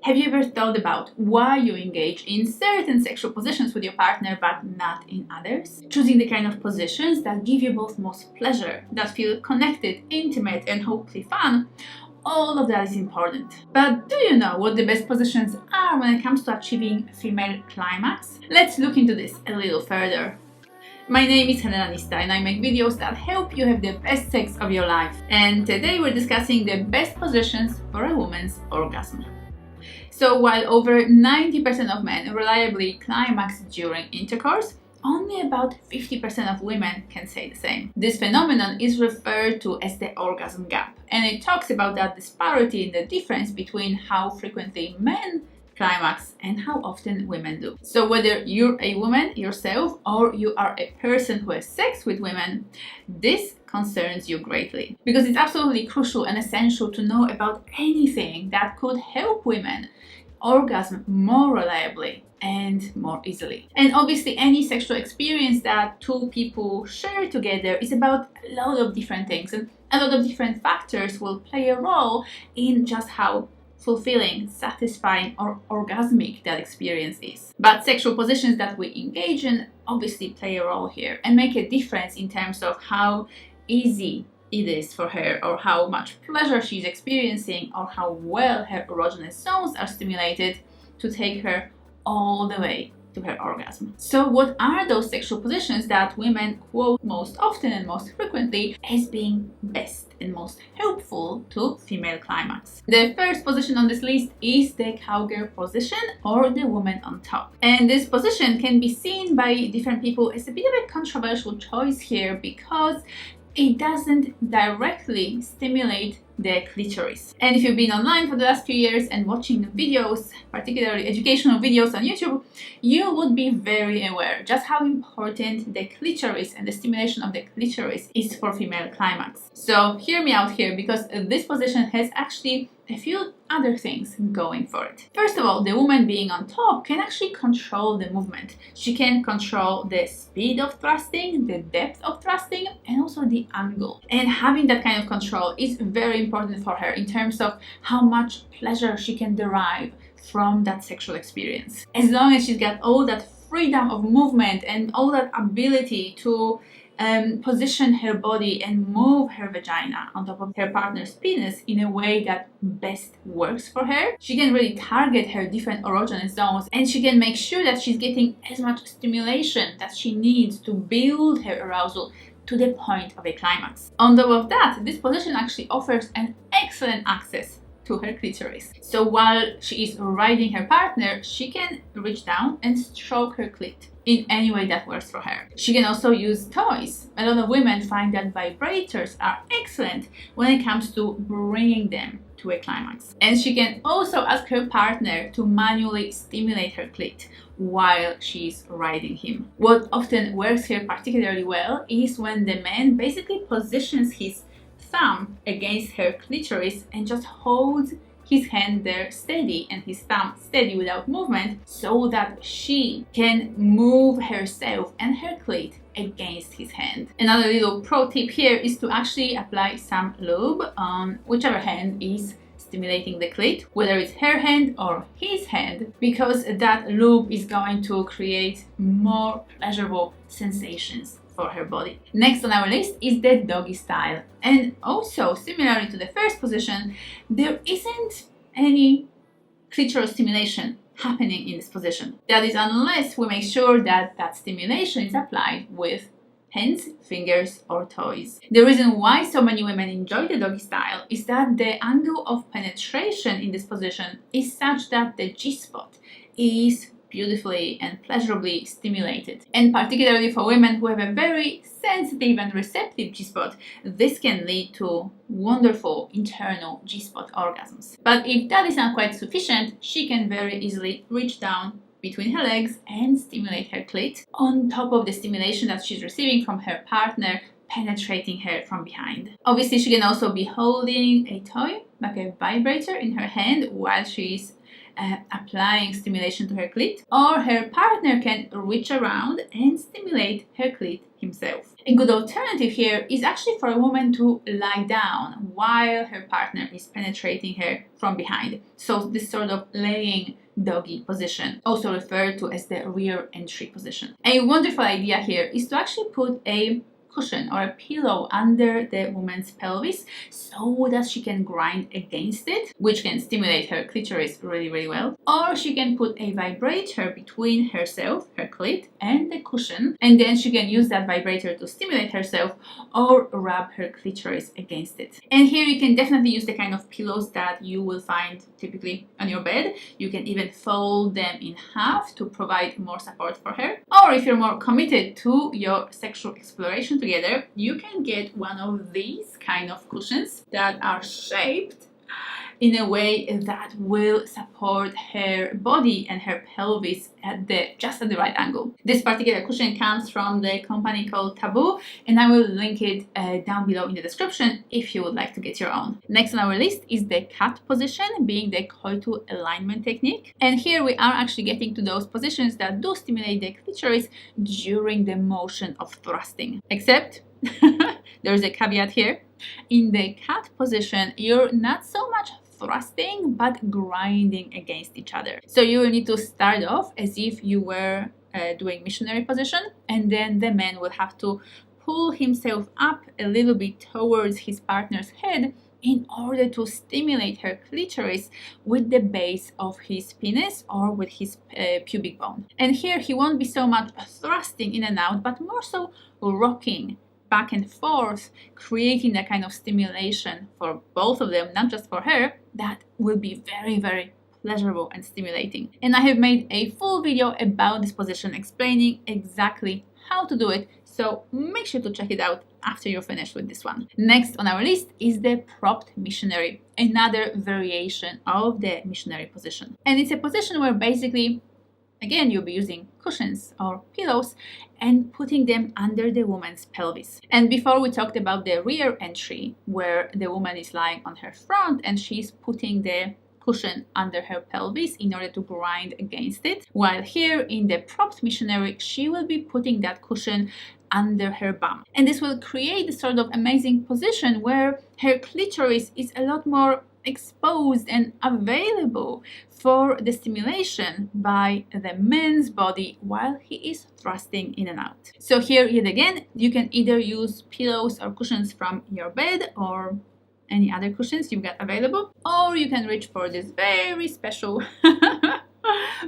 Have you ever thought about why you engage in certain sexual positions with your partner but not in others? Choosing the kind of positions that give you both most pleasure, that feel connected, intimate, and hopefully fun, all of that is important. But do you know what the best positions are when it comes to achieving female climax? Let's look into this a little further. My name is Helena Nista and I make videos that help you have the best sex of your life. And today we're discussing the best positions for a woman's orgasm. So while over 90% of men reliably climax during intercourse, only about 50% of women can say the same. This phenomenon is referred to as the orgasm gap, and it talks about that disparity in the difference between how frequently men climax and how often women do. So whether you're a woman yourself or you are a person who has sex with women, this concerns you greatly, because it's absolutely crucial and essential to know about anything that could help women orgasm more reliably and more easily. And obviously any sexual experience that two people share together is about a lot of different things, and a lot of different factors will play a role in just how fulfilling, satisfying, or orgasmic that experience is. But sexual positions that we engage in obviously play a role here and make a difference in terms of how easy it is for her, or how much pleasure she's experiencing, or how well her erogenous zones are stimulated to take her all the way to her orgasm. So what are those sexual positions that women quote most often and most frequently as being best and most helpful to female climax? The first position on this list is the cowgirl position, or the woman on top. And this position can be seen by different people as a bit of a controversial choice here, because it doesn't directly stimulate the clitoris. And if you've been online for the last few years and watching videos, particularly educational videos on YouTube, you would be very aware just how important the clitoris and the stimulation of the clitoris is for female climax. So hear me out here, because this position has actually a few other things going for it. First of all, the woman being on top can actually control the movement. She can control the speed of thrusting, the depth of thrusting, and also the angle. And having that kind of control is very important for her in terms of how much pleasure she can derive from that sexual experience. As long as she's got all that freedom of movement and all that ability to position her body and move her vagina on top of her partner's penis in a way that best works for her, she can really target her different erogenous zones, and she can make sure that she's getting as much stimulation that she needs to build her arousal to the point of a climax. On top of that, this position actually offers an excellent access to her clitoris. So while she is riding her partner, she can reach down and stroke her clit in any way that works for her. She can also use toys. A lot of women find that vibrators are excellent when it comes to bringing them to a climax. And she can also ask her partner to manually stimulate her clit while she's riding him. What often works here particularly well is when the man basically positions his thumb against her clitoris and just holds his hand there steady and his thumb steady without movement, so that she can move herself and her clit against his hand. Another little pro tip here is to actually apply some lube on whichever hand is stimulating the clit, whether it's her hand or his hand, because that lube is going to create more pleasurable sensations for her body. Next on our list is the doggy style. And also, similarly to the first position, there isn't any clitoral stimulation happening in this position. That is, unless we make sure that that stimulation is applied with hands, fingers, or toys. The reason why so many women enjoy the doggy style is that the angle of penetration in this position is such that the G-spot is beautifully and pleasurably stimulated. And particularly for women who have a very sensitive and receptive G-spot, this can lead to wonderful internal G-spot orgasms. But if that is not quite sufficient, she can very easily reach down between her legs and stimulate her clit on top of the stimulation that she's receiving from her partner, penetrating her from behind. Obviously, she can also be holding a toy, like a vibrator, in her hand while she's applying stimulation to her clit, or her partner can reach around and stimulate her clit himself. A good alternative here is actually for a woman to lie down while her partner is penetrating her from behind. So this sort of laying doggy position, also referred to as the rear entry position. A wonderful idea here is to actually put a cushion or a pillow under the woman's pelvis so that she can grind against it, which can stimulate her clitoris really well. Or she can put a vibrator between herself, her clit, and the cushion, and then she can use that vibrator to stimulate herself or rub her clitoris against it. And here you can definitely use the kind of pillows that you will find typically on your bed. You can even fold them in half to provide more support for her. Or if you're more committed to your sexual exploration together, you can get one of these kind of cushions that are shaped in a way that will support her body and her pelvis just at the right angle. This particular cushion comes from the company called Taboo, and I will link it down below in the description if you would like to get your own. Next on our list is the cat position, being the coital alignment technique. And here we are actually getting to those positions that do stimulate the clitoris during the motion of thrusting. Except there's a caveat here. In the cat position, you're not so much thrusting but grinding against each other. So you will need to start off as if you were doing missionary position, and then the man will have to pull himself up a little bit towards his partner's head in order to stimulate her clitoris with the base of his penis or with his pubic bone. And here he won't be so much thrusting in and out, but more so rocking back and forth, creating that kind of stimulation for both of them, not just for her, that will be very pleasurable and stimulating. And I have made a full video about this position explaining exactly how to do it, so make sure to check it out after you're finished with this one. Next on our list is the propped missionary, another variation of the missionary position. And it's a position where basically, again, you'll be using cushions or pillows and putting them under the woman's pelvis. And before we talked about the rear entry, where the woman is lying on her front and she's putting the cushion under her pelvis in order to grind against it, while here in the propped missionary, she will be putting that cushion under her bum. And this will create this sort of amazing position where her clitoris is a lot more exposed and available for the stimulation by the man's body while he is thrusting in and out. So here yet again, you can either use pillows or cushions from your bed or any other cushions you've got available, or you can reach for this very special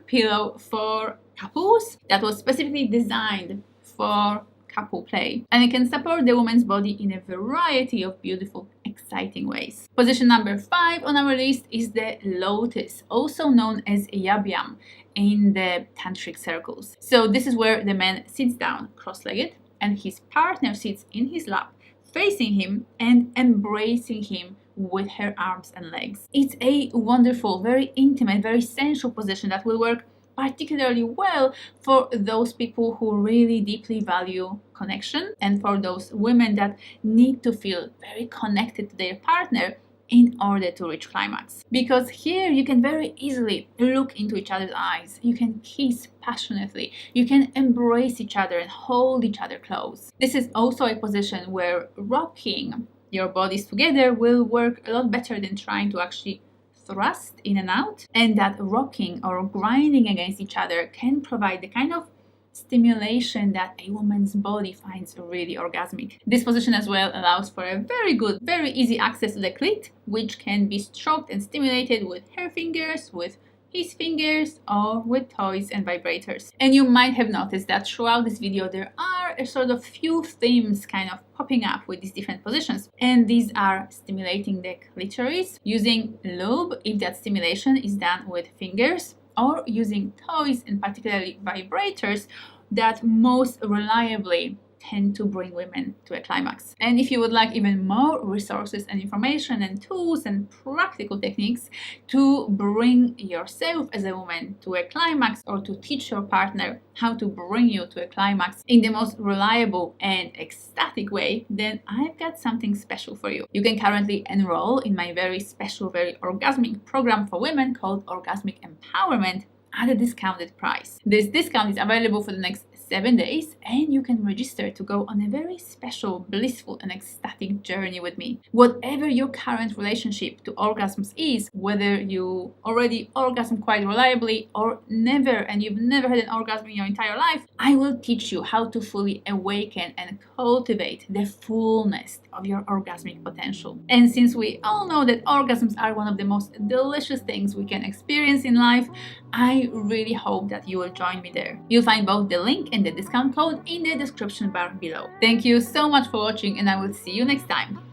pillow for couples that was specifically designed for couple play, and it can support the woman's body in a variety of beautiful, exciting ways. Position number 5 on our list is the lotus, also known as yabyam in the tantric circles. So this is where the man sits down cross-legged and his partner sits in his lap, facing him and embracing him with her arms and legs. It's a wonderful, very intimate, very sensual position that will work particularly well for those people who really deeply value connection, and for those women that need to feel very connected to their partner in order to reach climax. Because here you can very easily look into each other's eyes, you can kiss passionately, you can embrace each other and hold each other close. This is also a position where rocking your bodies together will work a lot better than trying to actually thrust in and out, and that rocking or grinding against each other can provide the kind of stimulation that a woman's body finds really orgasmic. This position as well allows for a very good, very easy access to the clit, which can be stroked and stimulated with her fingers, with his fingers, or with toys and vibrators. And you might have noticed that throughout this video there are a sort of few themes kind of popping up with these different positions, and these are stimulating the clitoris, using lube if that stimulation is done with fingers, or using toys and particularly vibrators that most reliably tend to bring women to a climax. And if you would like even more resources and information and tools and practical techniques to bring yourself as a woman to a climax, or to teach your partner how to bring you to a climax in the most reliable and ecstatic way, then I've got something special for you. You can currently enroll in my very special, very orgasmic program for women called Orgasmic Empowerment at a discounted price. This discount is available for the next 7 days, and you can register to go on a very special, blissful and ecstatic journey with me. Whatever your current relationship to orgasms is, whether you already orgasm quite reliably or never, and you've never had an orgasm in your entire life, I will teach you how to fully awaken and cultivate the fullness of your orgasmic potential. And since we all know that orgasms are one of the most delicious things we can experience in life, I really hope that you will join me there. You'll find both the link and the discount code in the description bar below. Thank you so much for watching, and I will see you next time.